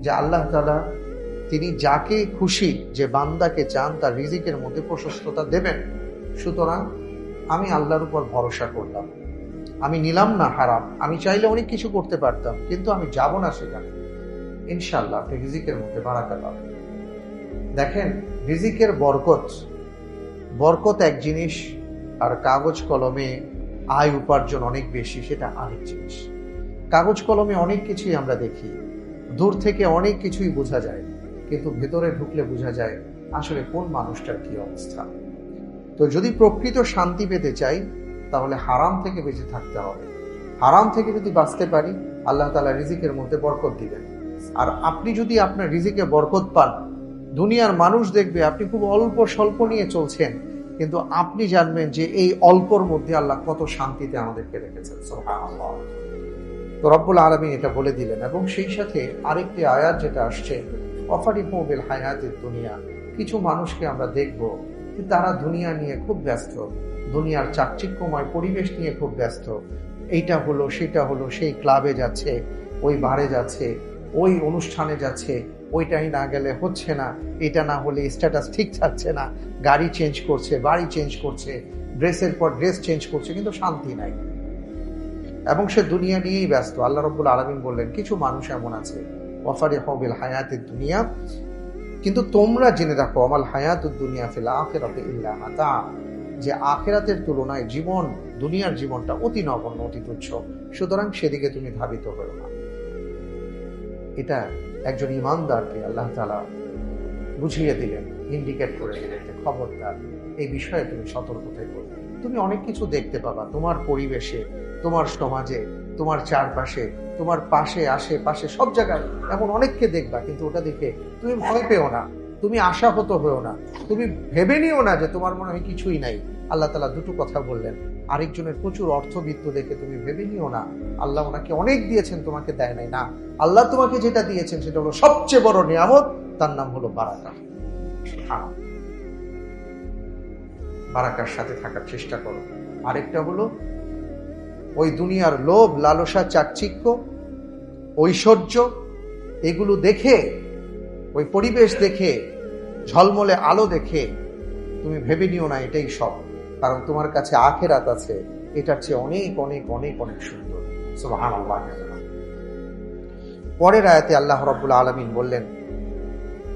যে আল্লাহ তাআলা তিনি যাকে খুশি যে বান্দাকে চান তার রিজিকের মধ্যে প্রশস্ততা দেবেন। সুতরাং আমি আল্লাহর উপর ভরসা করলাম, আমি নিলাম না হারাম। আমি চাইলে অনেক কিছু করতে পারতাম, কিন্তু আমি যাব না সেখানে। ইনশাআল্লাহ আপনি রিজিকের মধ্যে বারাকা পাবেন। দেখেন, রিজিকের বরকত বরকত এক জিনিস, আর কাগজ কলমে আয় উপার্জন অনেক বেশি, সেটা আরেক জিনিস। কাগজ কলমে অনেক কিছুই আমরা দেখি, দূর থেকে অনেক কিছুই বোঝা যায়, কিন্তু ভেতরে ঢুকলে বোঝা যায় আসলে কোন মানুষটার কি অবস্থা। তো যদি প্রকৃত শান্তি পেতে চাই, তাহলে হারাম থেকে বেঁচে থাকতে হবে। হারাম থেকে যদি বাঁচতে পারি, আল্লাহ তাআলা রিজিকের মধ্যে বরকত দিবেন। আর আপনি যদি আপনার রিজিকে বরকত পান, দুনিয়ার মানুষ দেখবে আপনি খুব অল্প স্বল্প নিয়ে চলছেন, কিন্তু আপনি জানবেন যে এই অল্পর মধ্যে আল্লাহ কত শান্তিতে আমাদেরকে রেখেছেন। সুবহানাল্লাহ। তো রব্বুল আলামিন এটা বলে দিলেন, এবং সেই সাথে আরেকটি আয়াত যেটা আসছে, ওয়াফারিহু বিল হায়াতিদ দুনিয়া। কিছু মানুষকে আমরা দেখব যে তারা দুনিয়া নিয়ে খুব ব্যস্ত, দুনিয়ার চাকচিক্যময় পরিবেশ নিয়ে খুব ব্যস্ত। এইটা হলো, সেটা হলো, সেই ক্লাবে যাচ্ছে, ওই বারে যাচ্ছে, ওই অনুষ্ঠানে যাচ্ছে, ওইটাই না গেলে হচ্ছে না, এটা না হলে স্ট্যাটাস ঠিক থাকছে না, গাড়ি চেঞ্জ করছে, বাড়ি চেঞ্জ করছে, ড্রেসের পর ড্রেস চেঞ্জ করছে, কিন্তু শান্তি নাই, এবং সে দুনিয়া নিয়েই ব্যস্ত। আল্লাহ রাব্বুল আলামিন বললেন কিছু মানুষ এমন আছে, ওয়াফারিহু বিল হায়াতিদ দুনিয়া, কিন্তু তোমরা জেনে রাখো আমাল হায়াতুদ দুনিয়া ফিল আখিরাতি ইল্লা মাতা, যে আখিরাতের তুলনায় জীবন, দুনিয়ার জীবনটা অতি নগণ্য, অতি তুচ্ছ। সুতরাং সেদিকে তুমি ধাবিত হও না। এটা একজন ইমানদারকে আল্লাহ তাআলা বুঝিয়ে দিলেন, ইন্ডিকেট করে দিলেন যে খবরদার, এই বিষয়ে তুমি সতর্ক থেকো। তুমি অনেক কিছু দেখতে পাবা তোমার পরিবেশে, তোমার সমাজে, তোমার চারপাশে, তোমার পাশে, আশেপাশে, সব জায়গায় এমন অনেককে দেখবা, কিন্তু ওটা দেখে তুমি ভয় পেও না, তুমি আশাহত হয়েও না, তুমি ভেবে নিও না যে তোমার মনে হয় কিছুই নাই। আল্লাহ তাআলা দুটো কথা বললেন। আরেকজনের প্রচুর অর্থবিত্ত দেখে তুমি ভেবে নিও না আল্লাহ ওনাকে অনেক দিয়েছেন, তোমাকে দেয় নাই। না, আল্লাহ তোমাকে যেটা দিয়েছেন সেটা হলো সবচেয়ে বড় নিয়ামত, তার নাম হলো বারাকা। বারাকার সাথে থাকার চেষ্টা করো। আরেকটা হলো ওই দুনিয়ার লোভ, লালসা, চাকচিক্য, ঐশ্বর্য, এগুলো দেখে, ওই পরিবেশ দেখে, ঝলমলে আলো দেখে তুমি ভেবে নিও না এটাই সব, কারণ তোমার কাছে আখিরাত আছে, এটার চেয়ে অনেক অনেক অনেক অনেক সুন্দর। সুবহানাল্লাহ। পরের আয়াতে আল্লাহ রাব্বুল আলামিন বললেন,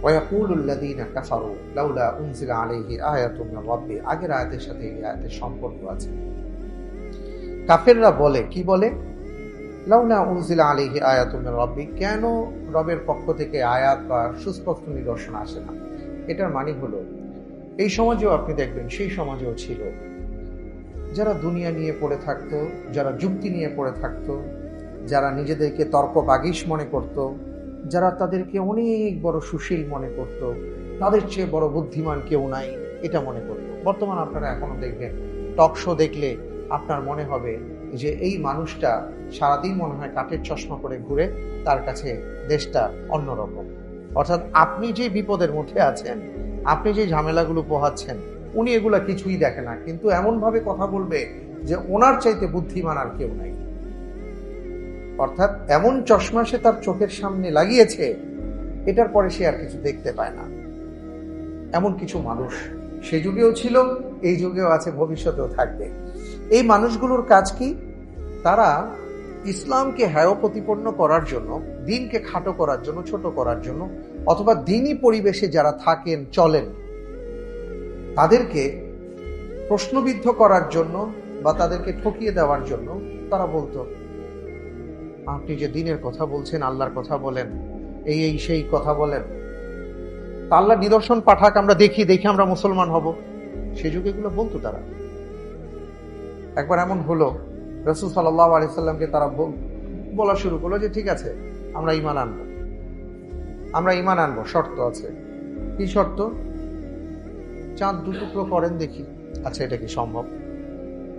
ওয়ায়াকুলুল লাযীনা কাফারু লাউলা উনজিলা আলাইহি আয়াতুম মির রাব্বি। আগের আয়াতের সাথে এই আয়াতের সম্পর্ক আছে। কাফেররা বলে, কি বলে? লাউলা উনজিলা আলাইহি আয়াতুম মির রাব্বি, কেন রবের পক্ষ থেকে আয়াত বা সুস্পষ্ট নিদর্শন আসে না? এটার মানে হলো, এই সমাজেও আপনি দেখবেন, সেই সমাজেও ছিল যারা দুনিয়া নিয়ে পড়ে থাকতো, যারা যুক্তি নিয়ে পড়ে থাকতো, যারা নিজেদেরকে তর্ক বাগিশ মনে করত, যারা তাদেরকে অনেক বড় সুশীল মনে করত, তাদের চেয়ে বড় বুদ্ধিমান কেউ নাই, এটা মনে করত। বর্তমান আপনারা এখনো দেখবেন, টক শো দেখলে আপনার মনে হবে যে এই মানুষটা সারাদিন মনে হয় কাঠের চশমা করে ঘুরে, তার কাছে দেশটা অন্যরকম। অর্থাৎ আপনি যে বিপদের মধ্যে আছেন, আপনি যে ঝামেলাগুলো পোহাচ্ছেন, উনি এগুলা কিছুই দেখে না, কিন্তু এমনভাবে কথা বলবে যে ওনার চাইতে বুদ্ধিমান আর কেউ নাই। অর্থাৎ এমন চশমা সে তার চোখের সামনে লাগিয়েছে, এটার পরে সে আর কিছু দেখতে পায় না। এমন কিছু মানুষ সে যুগেও ছিল, এই যুগেও আছে, ভবিষ্যতেও থাকবে। এই মানুষগুলোর কাজ কি? তারা ইসলামকে হেয় প্রতিপন্ন করার জন্য, দ্বীনকে খাটো করার জন্য, ছোট করার জন্য, অথবা দ্বীনি পরিবেশে যারা থাকেন, চলেন, তাদেরকে প্রশ্নবিদ্ধ করার জন্য বা তাদেরকে ঠকিয়ে দেওয়ার জন্য তারা বলতো, আপনি যে দ্বীনের কথা বলছেন, আল্লাহর কথা বলেন, এই এই সেই কথা বলেন, তা আল্লাহ নিদর্শন পাঠাক, আমরা দেখি, দেখে আমরা মুসলমান হব। সে যুগে এগুলো বলতো তারা। একবার এমন হলো, রাসূল সাল্লাল্লাহু আলাইহি সাল্লামকে তারা বলা শুরু করলো যে ঠিক আছে, আমরা ঈমান আনবো, আমরা ঈমান আনবো, শর্ত আছে। কি শর্ত? চাঁদ 2 টুকরো করেন দেখি। আচ্ছা, এটা কি সম্ভব?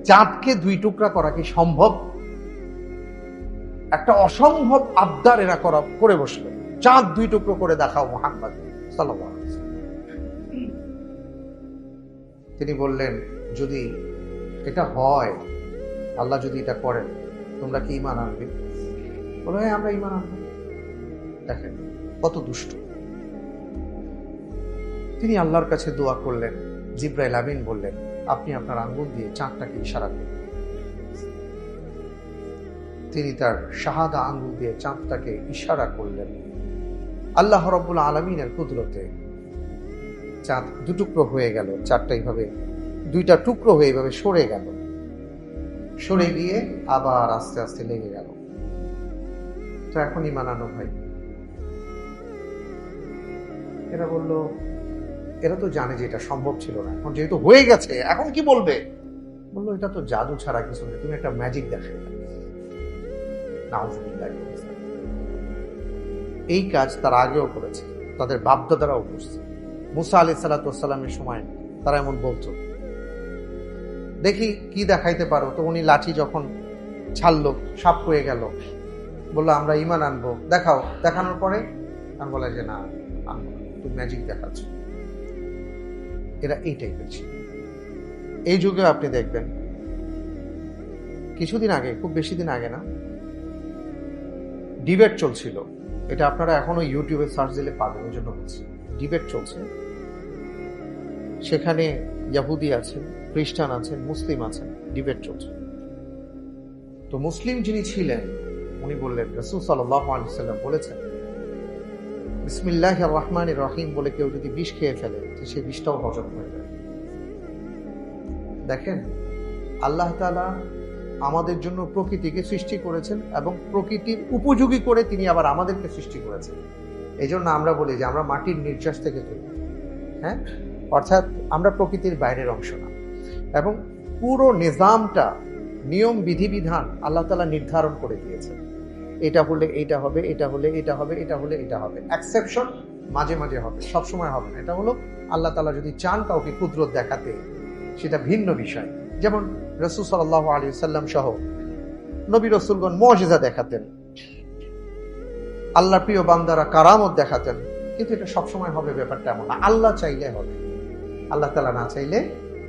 চাঁদকে 2 টুকরা করা কি সম্ভব? একটা অসম্ভব আবদার এরা করে বসলো, চাঁদ 2 টুকরো করে দেখাও মুহাম্মদ সাল্লাল্লাহু আলাইহি ওয়াসাল্লাম। তিনি বললেন, যদি এটা হয়, আল্লাহ যদি এটা করেন, তোমরা কি ঈমান আনবে? বলে, হ্যাঁ, আমরা ঈমান আনবো। দেখেন, কত দুষ্ট। তিনি আল্লাহর কাছে দোয়া করলেন। জিবরাইল আমিন বললেন, আপনি আপনার আঙ্গুল দিয়ে চাঁদটাকে ইশারা করুন। তিনি তার শাহাদা আঙ্গুল দিয়ে চাঁদটাকে ইশারা করলেন। আল্লাহ রাব্বুল আলামিনের কুদরতে চাঁদ দুটুকরো হয়ে গেল। চাঁদটা এইভাবে দুইটা টুকরো হয়ে এইভাবে সরে গেল, সরে গিয়ে আবার আস্তে আস্তে লেগে গেল। তো এখনই মানানো ভাই, এরা বলল, এরা তো জানে যে এটা সম্ভব ছিল না, এখন যেহেতু হয়ে গেছে এখন কি বলবে? বললো, এটা তো জাদু ছাড়া কিছু নেই, তুমি একটা ম্যাজিক দেখে। এই কাজ তারা আগেও করেছে, তাদের বাপদাদারাও করছে। মুসা আলাইহিস সালামের সময় তারা এমন বলতো, দেখি কি দেখাইতে পারো। তো উনি লাঠি যখন ছাড়লো, সাপ হয়ে গেল। বললো, আমরা ঈমান আনবো, দেখাও। দেখানোর পরে আমি বলে যে না, আনবো না, তুমি ম্যাজিক দেখাচ্ছ। এরা এই টাইপের ছিল। এই যুগে আপনি দেখবেন, কিছুদিন আগে, খুব বেশি দিন আগে না, ডিবেট চলছিল। এটা আপনারা এখনো ইউটিউবে সার্চ দিলে পাবেন, ওই জন্য বলছি। ডিবেট চলছে, সেখানে ইহুদি আছেন, খ্রিস্টান আছেন, মুসলিম আছেন, ডিবেট চলছে। তো মুসলিম যিনি ছিলেন উনি বললেন, রাসূল সাল্লাল্লাহু আলাইহি ওয়াসাল্লাম বলেছেন, বিসমিল্লাহির রহমানির রহিম বলে কেউ যদি বিষ খেয়ে ফেলে তো সেই বিষটাও হজম হয়ে যায়। দেখেন, আল্লাহ তাআলা আমাদের জন্য প্রকৃতিকে সৃষ্টি করেছেন এবং প্রকৃতির উপযোগী করে তিনি আবার আমাদেরকে সৃষ্টি করেছেন। এই জন্য আমরা বলি যে আমরা মাটির নির্যাস থেকে তৈরি, হ্যাঁ, অর্থাৎ আমরা প্রকৃতির বাইরের অংশ না। এবং পুরো নিজামটা, নিয়ম বিধিবিধান আল্লাহ তাআলা নির্ধারণ করে দিয়েছেন। এটা হলে এটা হবে, এটা হলে এটা হবে, এটা হলে এটা হবে। এক্সেপশন মাঝে মাঝে হবে, সবসময় হবে না। এটা হলো আল্লাহ তাআলা যদি চান কাউকে কুদরত দেখাতে, সেটা ভিন্ন বিষয়। যেমন রাসূল সাল্লাল্লাহু আলাইহি ওয়াসাল্লাম সহ নবী রাসূলগণ মুজিজা দেখাতেন, আল্লাহর প্রিয় বান্দারা কারামত দেখাতেন, কিন্তু এটা সবসময় হবে ব্যাপারটা এমন না। আল্লাহ চাইলে হবে, আল্লাহ তাআলা না চাইলে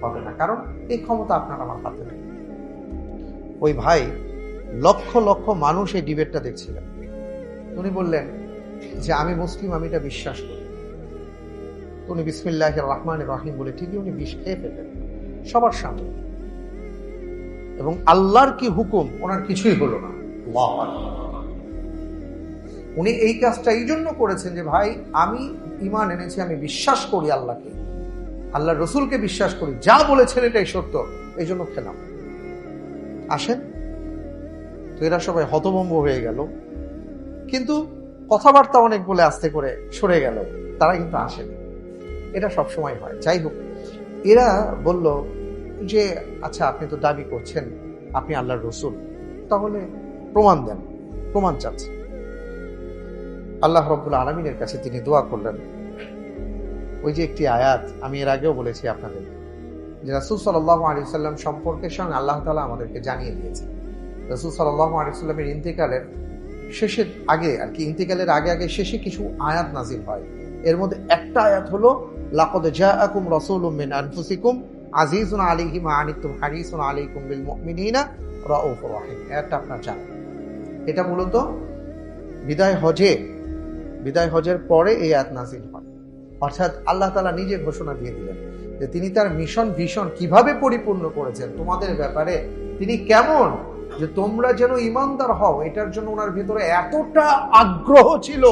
হবে না, কারণ এই ক্ষমতা আপনার আমার হাতে নেই। ওই ভাই লক্ষ লক্ষ মানুষ এই ডিবেটটা দেখছিলেন। উনি বললেন যে আমি মুসলিম, আমি এটা বিশ্বাস করি। উনি বিসমিল্লাহির রহমানির রহিম বলে ঠিকই উনি বিষ খেয়ে ফেললেন সবার সামনে, এবং আল্লাহর কি হুকুম ওনার কিছুই হলো না। আল্লাহু আকবার। উনি এই কাজটা এই জন্য করেছেন যে ভাই, আমি ঈমান এনেছি, আমি বিশ্বাস করি আল্লাহকে, আল্লাহর রসুলকে বিশ্বাস করি, যা বলেছেন এটাই সত্য, এই জন্য খেলাম। আসেন, তো এরা সবাই হতভম্ব হয়ে গেল, কিন্তু কথাবার্তা অনেক বলে আস্তে করে সরে গেল, তারা কিন্তু আসেনি। এটা সবসময় হয়। যাই হোক, এরা বলল যে আচ্ছা, আপনি তো দাবি করছেন আপনি আল্লাহর রসুল, তাহলে প্রমাণ দেন, প্রমাণ চাচ্ছে। আল্লাহ রাব্বুল আলামিনের কাছে তিনি দোয়া করলেন। ওই যে একটি আয়াত আমি এর আগেও বলেছি আপনাদের, যে রাসূল সাল্লাল্লাহু আলাইহি ওয়াসাল্লাম সম্পর্কে স্বয়ং আল্লাহ তাআলা আমাদেরকে জানিয়ে দিয়েছেন। রাসূল সাল্লাল্লাহু আলাইহি ওয়াসাল্লামের ইন্তেকালের শেষের আগে আর কি, ইন্তেকালের আগে আগে শেষে কিছু আয়াত নাজিল হয়। এর মধ্যে একটা আয়াত হলো, লাকাদ জাআকুম রাসূলুম মিন আনফুসিকুম আজিজুন আলাইহি মা আনিতুম হারিসুন আলাইকুম বিল মুমিনিনা রাউফুর রহিম। এটা আপনারা জানেন। এটা মূলত বিদায় হজের পরে এই আয়াত নাজিল হয়। অর্থাৎ আল্লাহ তাআলা নিজে ঘোষণা দিয়ে দিলেন যে তিনি তার মিশন ভিশন কিভাবে পরিপূর্ণ করেছেন তোমাদের ব্যাপারে, তিনি কেমন, যে তোমরা যেন ঈমানদার হও, এটার জন্য ওনার ভিতরে এতটা আগ্রহ ছিল,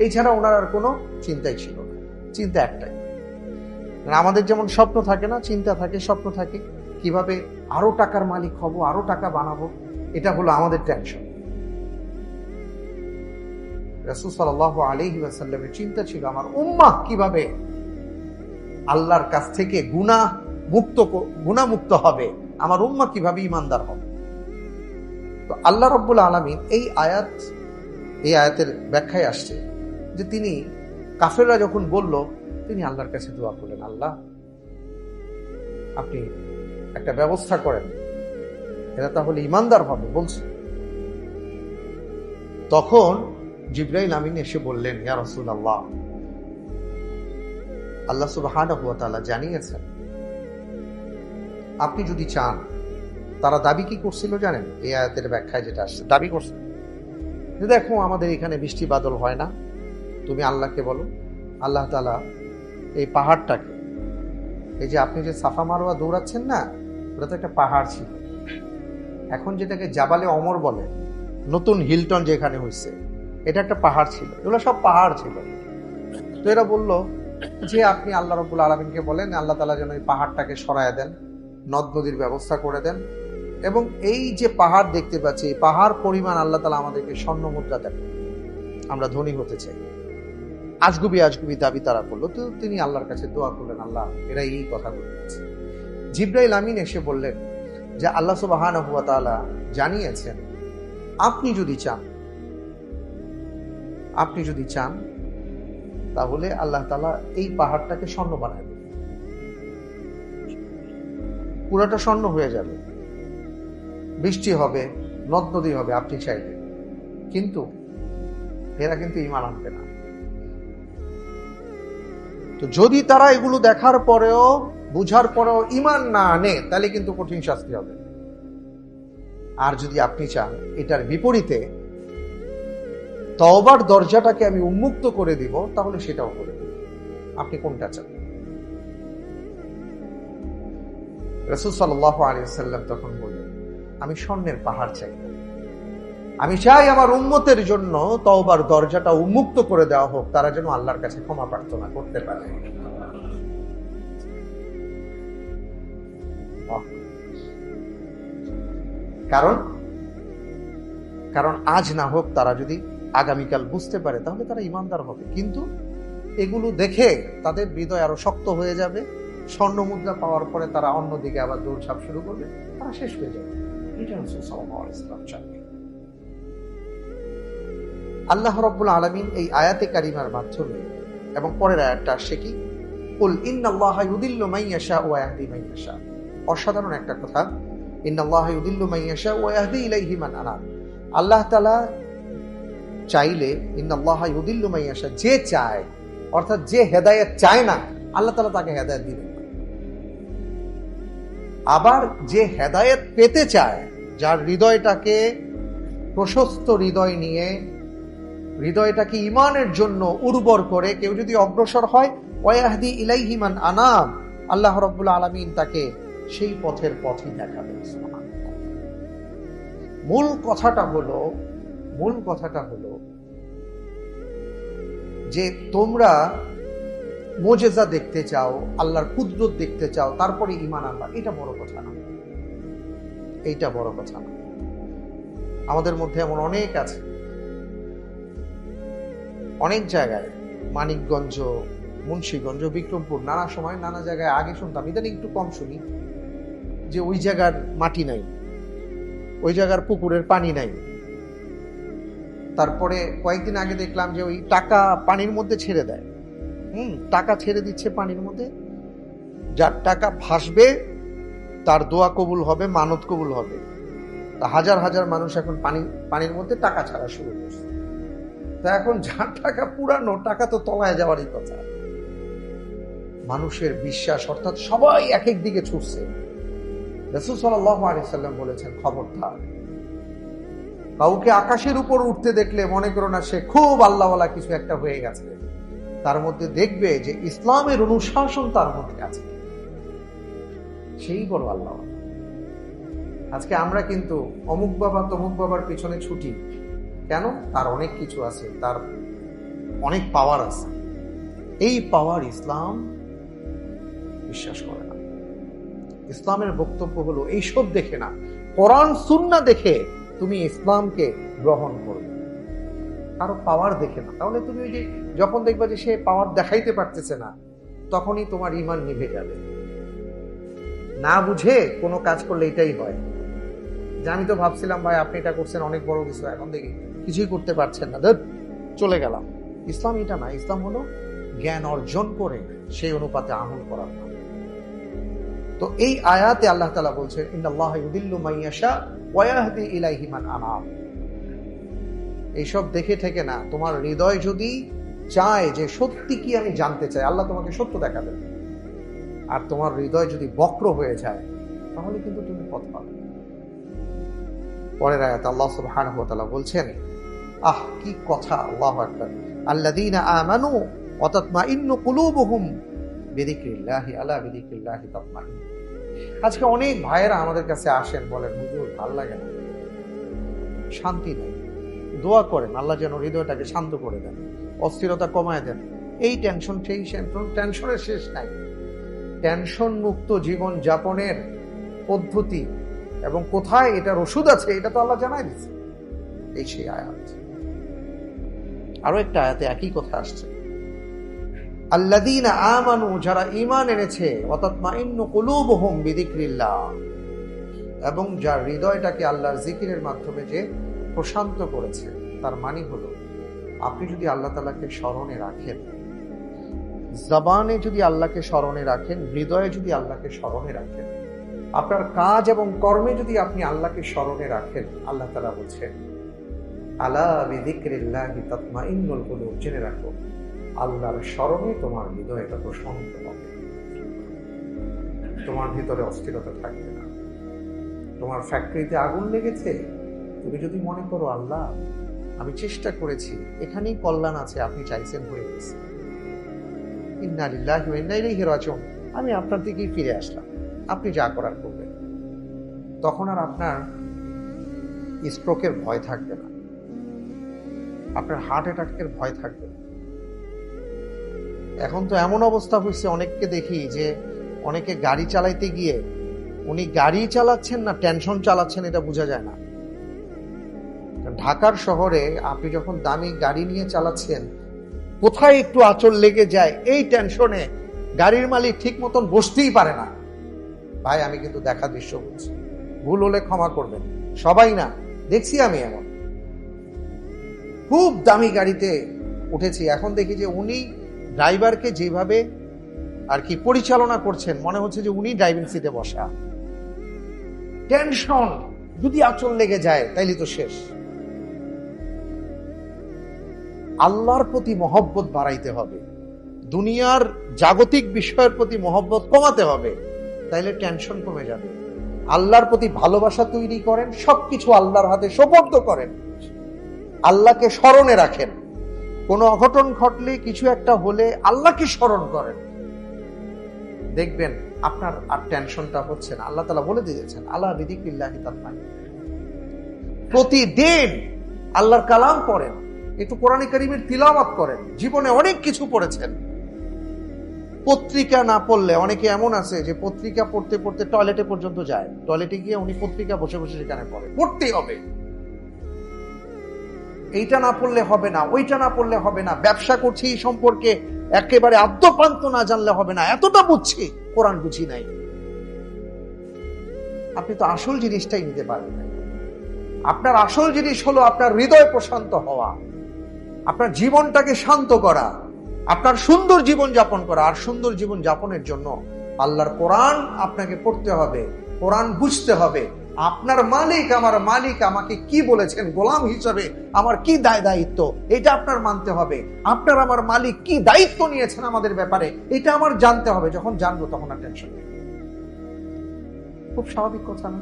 এছাড়া ওনার আর কোনো চিন্তাই ছিল না। চিন্তা একটাই, আমাদের যেমন স্বপ্ন থাকে না, চিন্তা থাকে, স্বপ্ন থাকে, কিভাবে আরো টাকার মালিক হব, আরো টাকা বানাবো, এটা হলো আমাদের টেনশন। রাসূল সাল্লাল্লাহু আলাইহি ওয়াসাল্লামের চিন্তা ছিল আমার উম্মাহ কিভাবে আল্লাহর কাছ থেকে গুনাহমুক্ত হবে, আমার উম্মাহ কিভাবে ঈমানদার হবে। তো আল্লাহ রাব্বুল আলামিন এই আয়াতের ব্যাখ্যায় আসছে যে তিনি, কাফেররা যখন বলল, তিনি আল্লাহর কাছে দোয়া করলেন, আল্লাহ আপনি একটা ব্যবস্থা করেন, এরা তাহলে ঈমানদার হবে বলছে। তখন জিবরাইল আমিন এসে বললেন, ইয়া রাসূলুল্লাহ, আল্লাহ সুবহানাহু ওয়া তাআলা জানিয়েছেন আপনি যদি চান। তারা দাবি কি করছিল জানেন? এই আয়াতের ব্যাখ্যায় যেটা আসছে, দাবি করছে যে দেখো আমাদের এখানে বৃষ্টি বাদল হয় না, তুমি আল্লাহকে বলো, আল্লাহ তাআলা এই পাহাড়টাকে, এই যে আপনি যে সাফা মারওয়া দৌড়াচ্ছেন না, ওটা তো একটা পাহাড় ছিল, এখন যেটাকে জাবালে অমর বলে, নতুন হিলটন যেখানে হয়েছে, এটা একটা পাহাড় ছিল, এগুলো সব পাহাড় ছিল। তো এরা বলল যে আপনি আল্লাহ রাব্বুল আলামিনকে বলেন আল্লাহ তাআলা যেন এই পাহাড়টাকে সরায় দেন, নদ নদীর ব্যবস্থা করে দেন, এবং এই যে পাহাড় দেখতে পাচ্ছি এই পাহাড় পরিমাণ আল্লাহ তাআলা আমাদেরকে স্বর্ণ মুদ্রা দেন, আমরা ধনী হতে চাই। আজগুবি আজগুবি দাবি তারা করলো। তো তিনি আল্লাহর কাছে দোয়া করলেন, আল্লাহ এরা এই কথা বলছে। জিবরাইল আমিন এসে বললেন যে আল্লাহ সুবহানাহু ওয়া তাআলা জানিয়েছেন আপনি যদি চান তাহলে আল্লাহ তাআলা এই পাহাড়টাকে স্বর্ণ বানায় দেবেন, পুরোটা স্বর্ণ হয়ে যাবে, বৃষ্টি হবে, নদ নদী হবে, আপনি চাইলে। কিন্তু এরা কিন্তু ঈমান আনবে না। তো যদি তারা এগুলো দেখার পরেও, বুঝার পরেও ঈমান না আনে, তাহলে কিন্তু কঠিন শাস্তি হবে। আর যদি আপনি চান এটার বিপরীতে তওবার দরজাটাকে আমি উন্মুক্ত করে দিব, তাহলে সেটাও করে দিব। আপনি কোনটা চান? রাসূল সাল্লাল্লাহু আলাইহি ওয়াসাল্লাম তখন বললেন, আমি স্বর্ণের পাহাড় চাই, আমি চাই আমার উম্মতের জন্য তওবার দরজাটা উন্মুক্ত করে দেওয়া হোক, তারা যেন আল্লাহর কাছে ক্ষমা প্রার্থনা করতে পারে। কারণ আজ না হোক, তারা যদি আগামীকাল বুঝতে পারে তাহলে তারা ঈমানদার হবে। কিন্তু এগুলো দেখে তাদের হৃদয় আরো শক্ত হয়ে যাবে, স্বর্ণ মুদ্রা পাওয়ার পরে তারা অন্যদিকে আবার দৌড়ঝাঁপ শুরু করবে, তারা শেষ হয়ে যাবে। এটা রাসূল সাল্লাল্লাহু আলাইহি ওয়াসাল্লাম চান। আল্লাহ রাব্বুল আলামিন এই আয়াতে কারিমার মাধ্যমে, এবং পরের আয়াতটা আসছে কি, কুল ইন্নাল্লাহা ইউদিল্লু মান ইয়াশা ওয়া ইয়াহদি মান ইয়াশা। অসাধারণ একটা কথা, ইন্নাল্লাহা ইউদিল্লু মান ইয়াশা ওয়া ইয়াহদি ইলাইহি মান আনাব। আল্লাহ তাআলা চাইলে, ইন্নাল্লাহা ইউদিল্লু মান ইয়াশা, যে চায়, অর্থাৎ যে হেদায়েত চায় না, আল্লাহ তাআলা তাকে হেদায়েত দিবেন। আবার যে হেদায়েত পেতে চায়, যার হৃদয়টাকে প্রশস্ত হৃদয় নিয়ে, হৃদয়টাকে ঈমানের জন্য উর্বর করে কেউ যদি অগ্রসর হয়, ওয়াহদি ইলাইহি মান আনাব, আল্লাহ রাব্বুল আলামিন তাকে সেই পথের পথই দেখাবেন। মূল কথাটা হলো যে তোমরা মুজিজা দেখতে চাও, আল্লাহর কুদরত দেখতে চাও, তারপরে ঈমান আনবা, এটা বড় কথা না। আমাদের মধ্যে এমন অনেক আছে, অনেক জায়গায়, মানিকগঞ্জ, মুন্সিগঞ্জ, বিক্রমপুর, নানা সময় নানা জায়গায় আগে শুনতাম, ইদানিং একটু কম শুনি, যে ওই জায়গার মাটি নাই, ওই জায়গার পুকুরের পানি নাই। তারপরে কয়েকদিন আগে দেখলাম যে ওই টাকা পানির মধ্যে ছেড়ে দেয়, টাকা ছেড়ে দিচ্ছে পানির মধ্যে, যার টাকা ভাসবে তার দোয়া কবুল হবে, মানত কবুল হবে। তা হাজার হাজার মানুষ এখন পানির মধ্যে টাকা ছাড়া শুরু করছে। তা এখন যার টাকা পুরানো, টাকা তো তলায় যাওয়ারই কথা। মানুষের বিশ্বাস, অর্থাৎ সবাই এক এক দিকে ছুটছে। রাসূল সাল্লাল্লাহু আলাইহি সাল্লাম বলেছেন, খবরদার, কাউকে আকাশের উপর উঠতে দেখলে মনে করো না সে খুব আল্লাহওয়ালা কিছু একটা হয়ে গেছে, তার মধ্যে দেখবে যে ইসলামের অনুশাসন তার মধ্যে আছে, সেই বড় আল্লাহওয়ালা। আজকে আমরা কিন্তু অমুক বাবা তমুক বাবার পিছনে ছুটি কেন? তার অনেক কিছু আছে, তার অনেক পাওয়ার আছে। এই পাওয়ার ইসলাম বিশ্বাস করে না। ইসলামের বক্তব্য হলো এইসব দেখে না, কোরআন সুন্নাহ দেখে তুমি ইসলামকে গ্রহণ করবে, কারো পাওয়ার দেখে না। তাহলে তুমি ওই যে যখন দেখবা যে সে পাওয়ার দেখাইতে পারতেছে না, তখনই তোমার ঈমান নিভে যাবে। না বুঝে কোনো কাজ করলে এটাই হয়, যে আমি তো ভাবছিলাম ভাই আপনি এটা করছেন অনেক বড় কিছু, এখন দেখি কিছুই করতে পারছেন না, চলে গেলাম। ইসলাম এটা না। ইসলাম হলো জ্ঞান অর্জন করে সেই অনুপাতে আমল করার নাম। তো এই আয়াতে আল্লাহ তাআলা বলছেন, ইন্নাল্লাহা ইউদিল্লু মান ইয়াশা ওয়া ইয়াহদি ইলাইহি মান আনাব। এইসব দেখে থেকে না, তোমার হৃদয় যদি চায় যে সত্যি কি আমি জানতে চাই, আল্লাহ তোমাকে সত্য দেখাবেন। আর তোমার হৃদয় যদি বক্র হয়ে যায়, তাহলে কিন্তু তুমি পথ পাবে। পরের আয়াতে আল্লাহ সুবহানাহু ওয়া তাআলা বলছেন, কি কথা, আল্লাহু আকবার, আল্লাযীনা আমানু ওয়া তাতমাইন্নু কুলুবুহুম বিযিকরিল্লাহি আলা বিযিকরিল্লাহি তাতমাইন্নু। আজকে অনেক ভাইয়েরা আমাদের কাছে আসেন, বলেন হুজুর ভালো লাগে না, শান্তি নেই, দোয়া করেন আল্লাহ যেন হৃদয়টাকে শান্ত করে দেন, অস্থিরতা কমায় দেন। এই টেনশন টেনশনের শেষ নাই। টেনশন মুক্ত জীবন যাপনের পদ্ধতি এবং কোথায় এটার ওষুধ আছে এটা তো আল্লাহ জানাই দিচ্ছে। এই সেই আয়াত। আরো একটা আয়াতে একই কথা আসছে, আল্লাযীনা আমানু, যারা ঈমান এনেছে, ওয়া তাতমাইন্নু কুলুবুহুম বিযিকরিল্লাহ, এবং যার হৃদয়টাকে আল্লাহর জিকিরের মাধ্যমে যে প্রশান্ত করেছে। তার মানে হলো, আপনি যদি আল্লাহ তাআলাকে স্মরণে রাখেন, জবানে যদি আল্লাহকে স্মরণে রাখেন, হৃদয়ে যদি আল্লাহকে স্মরণে রাখেন, আপনার কাজ এবং কর্মে যদি আপনি আল্লাহকে স্মরণে রাখেন, আল্লাহ তাআলা বলছেন আলা বিযিকরিল্লাহি তাতমাইন্নুল কুলুব, জেনে রাখো আল্লাহর স্মরণে তোমার হৃদয়টা প্রশান্ত হবে, তোমার ভিতরে অস্থিরতা থাকবে না। তোমার ফ্যাক্টরিতে আগুন লেগেছে, তুমি যদি মনে করো আল্লাহ আমি চেষ্টা করেছি, এখানেই কল্যাণ আছে, আপনি চাইছেন, হয়ে গেছে, ইন্না লিল্লাহি ওয়া ইন্না ইলাইহি রাজিউন, আমি আপনার দিকেই ফিরে আসলাম, আপনি যা করার করবেন। তখন আর আপনার স্ট্রোকের ভয় থাকবে না, আপনার হার্ট অ্যাটাকের ভয় থাকবে না। এখন তো এমন অবস্থা হয়েছে, অনেককে দেখি যে অনেকে গাড়ি চালাইতে গিয়ে উনি গাড়ি চালাচ্ছেন না টেনশন চালাচ্ছেন এটা বোঝা যায় না। ঢাকার শহরে আপনি যখন দামি গাড়ি নিয়ে চালাচ্ছেন, কোথায় একটু আঁচড় লেগে যায় এই টেনশনে গাড়ির মালিক ঠিক মতন বসতেই পারে না। ভাই আমি কিন্তু দেখা দৃশ্য বলছি, ভুল হলে ক্ষমা করবেন, সবাই না, দেখছি আমি এমন। খুব দামি গাড়িতে উঠেছি, এখন দেখি যে উনি ড্রাইভারকে যেভাবে আর কি পরিচালনা করছেন, মনে হচ্ছে যে উনি ড্রাইভিং সিটে বসা। টেনশন যদি আঁচল লেগে যায় তাইলে তো শেষ। আল্লাহর প্রতি মহব্বত বাড়াইতে হবে, দুনিয়ার জাগতিক বিষয়ের প্রতি মহব্বত কমাতে হবে, তাইলে টেনশন কমে যাবে। আল্লাহর প্রতি ভালোবাসা তৈরি করেন, সবকিছু আল্লাহর হাতে সোপর্দ করেন, আল্লাহকে স্মরণে রাখেন। কোনো অঘটন ঘটলে, কিছু একটা হলে আল্লাহকে স্মরণ করেন, দেখবেন আপনার আর টেনশনটা হচ্ছে না। আল্লাহ তাআলা বলে দিয়েছেন আলা বিযিকরিল্লাহি তাতমাইন্নুল কুলুব। প্রতিদিন আল্লাহর কালাম পড়েন, একটু কোরআনে কারীমের তিলাওয়াত করেন। জীবনে অনেক কিছু পড়েছেন, পত্রিকা না পড়লে, অনেকে এমন আছে যে পত্রিকা পড়তে পড়তে টয়লেটে পর্যন্ত যায়, টয়লেটে গিয়ে উনি পত্রিকা বসে বসে সেখানে পড়ে। পড়তেই হবে, এইটা না পড়লে হবে না, ওইটা না পড়লে হবে না, ব্যবসা করছি এই সম্পর্কে একেবারে আদ্যপান্ত না জানলে হবে না, এতটা বুঝছি, কোরআন বুঝি নাই। আপনি তো আসল জিনিসটাই নিতে পারবেন না। আপনার আসল জিনিস হলো আপনার হৃদয় প্রশান্ত হওয়া, আপনার জীবনটাকে শান্ত করা, আপনার সুন্দর জীবন যাপন করা। আর সুন্দর জীবন যাপনের জন্য আল্লাহর কোরআন আপনাকে পড়তে হবে, কোরআন বুঝতে হবে। আপনার মালিক, আমার মালিক আমাকে কি বলেছেন, গোলাম হিসাবে আমার কি দায়িত্ব, এটা আপনার মানতে হবে। আপনার আমার মালিক কি দায়িত্ব নিয়েছেন আমাদের ব্যাপারে, এটা আমার জানতে হবে। যখন জানবো তখন আর টেনশন নেই। খুব স্বাভাবিক কথা না?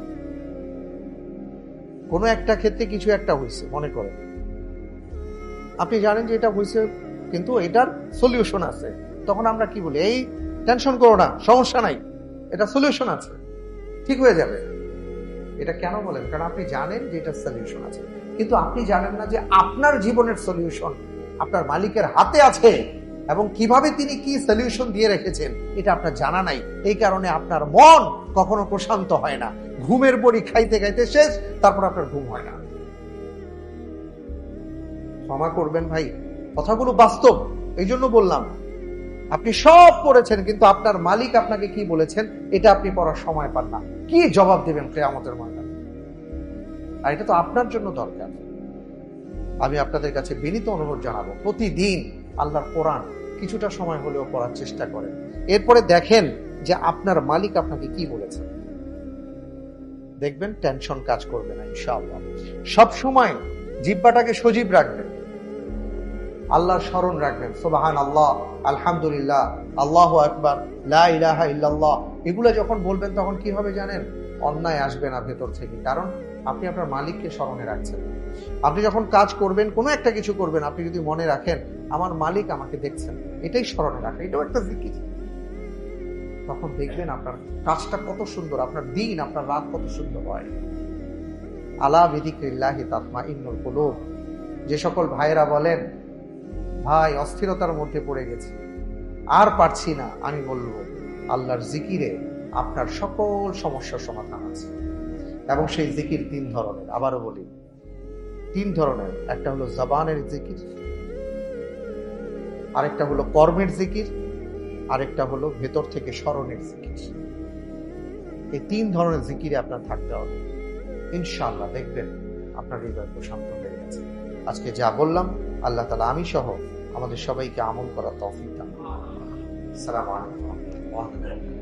কোনো একটা ক্ষেত্রে কিছু একটা হয়েছে, মনে করেন আপনি জানেন যে এটা হয়েছে, কিন্তু এটার সলিউশন আছে। তখন আমরা কি বলি, এই টেনশন করো না, সমস্যা নাই, এটা সলিউশন আছে, ঠিক হয়ে যাবে। এটা কেন বলেন? কারণ আপনি জানেন যে এটা সলিউশন আছে, কিন্তু আপনি জানেন না যে আপনার জীবনের সলিউশন আপনার মালিকের হাতে আছে, এবং কিভাবে তিনি কি সলিউশন দিয়ে রেখেছেন এটা আপনার জানা নাই। এই কারণে আপনার মন কখনো প্রশান্ত হয় না। ঘুমের বড়ি খাইতে খাইতে শেষ, তারপর আপনার ঘুম হয় না। ক্ষমা করবেন ভাই, কথাগুলো বাস্তব, এই জন্য বললাম। আপনি সব পড়েছেন, কিন্তু আপনার মালিক আপনাকে কি বলেছেন এটা আপনি পড়ার সময় পান না। কি জবাব দেবেন কিয়ামতের ময়দানে? আর এটা তো আপনার জন্য দরকার। আমি আপনাদের কাছে বিনীত অনুরোধ জানাবো, প্রতিদিন আল্লাহর কোরআন কিছুটা সময় হলেও পড়ার চেষ্টা করেন। এরপরে দেখেন যে আপনার মালিক আপনাকে কি বলেছেন, দেখবেন টেনশন কাজ করবে না ইনশাআল্লাহ। সব সময় জিহ্বাটাকে সজীব রাখবেন, আল্লাহর স্মরণ রাখবেন। সুবহানাল্লাহ, আলহামদুলিল্লাহ, আল্লাহু আকবার, লা ইলাহা ইল্লাল্লাহ, এগুলো যখন বলবেন তখন কি হবে জানেন? অন্যায় আসবে না ভেতর থেকে। কারণ আপনি আপনার মালিককে স্মরণে রাখছেন। আপনি যখন কাজ করবেন, কোনো একটা কিছু করবেন, আপনি যদি মনে রাখেন আমার মালিক আমাকে দেখছেন, এটাই স্মরণে রাখা, এটাও একটা জিকির। তখন দেখবেন আপনার কাজটা কত সুন্দর, আপনার দিন, আপনার রাত কত সুন্দর হয়। আলা বিযিকরিল্লাহি তাতমাইন্নুল কুলুব। যে সকল ভাইয়েরা বলেন ভাই অস্থিরতার মধ্যে পড়ে গেছি, আর পারছি না, আমি বলবো আল্লাহর জিকিরে আপনার সকল সমস্যার সমাধান আছে। এবং সেই জিকির 3 ধরনের, আবারও বলি 3 ধরনের। একটা হলো জবানের জিকির, আরেকটা হলো কর্মের জিকির, আরেকটা হলো ভেতর থেকে স্মরণের জিকির। এই 3 ধরনের জিকিরে আপনার থাকতে হবে। ইনশাআল্লাহ দেখবেন আপনার হৃদয় প্রশান্ত হয়ে গেছে। আজকে যা বললাম আল্লাহ তাআলা আমি সহ আমাদের সবাইকে আমল করার তৌফিক দান করুন। আসসালামু আলাইকুম ওয়া রাহমাতুল্লাহ।